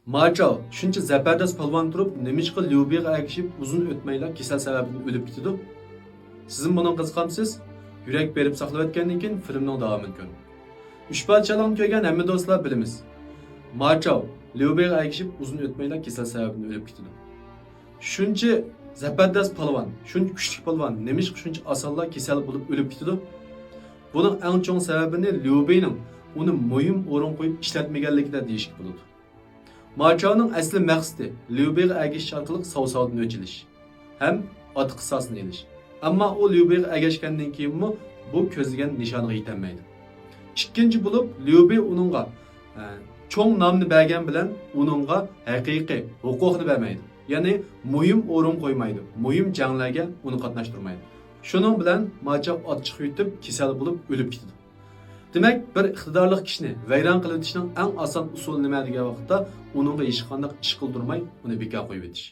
Maço, shuncha zabardast polvon turib, nimishqa Lyubiga ergishib uzun o'tmayla kasal sababidan o'lib ketdi. Sizin bunun qiziqamsiz? Yurak berib saqlayotgandan keyin filmning davomini ko'ring. Uch parchalarni ko'rgan hamma do'stlar bilamiz. Maço, Lyubiga ergishib uzun o'tmayla kasal sababidan o'lib ketdi. Shuncha zabardast polvon, shuncha kuchli polvon nimishqa shuncha osonla kasal bo'lib o'lib ketdi? Buning eng chong sababini Lyubining uni muhim o'rin qo'yib ishlatmaganligida deyishga bo'ladi. Maço'nun asli maqsadi Lyubiga ergashish orqali savsovdan o'chilish ham ot qissasini elish. Ammo u Lyubiga ergashgandan keyinmi bu ko'zlagan nishoniga yetolmaydi. Ikkinchi bo'lib Lyubi uningga cho'ng nomni bergan bilan uningga haqiqiy huquqni bermaydi. Ya'ni muhim o'rin qo'ymaydi. Muhim janglarga uni qatnashtirmaydi. Shuning bilan Maço otchiq yutib kasal bo'lib o'lib ketdi. Demek bir iqtidorli kishini vayron qilib o'tishning eng oson usuli nima degan vaqtda uningga hech qanday ish qildirmay uni bekor qo'yib o'tish.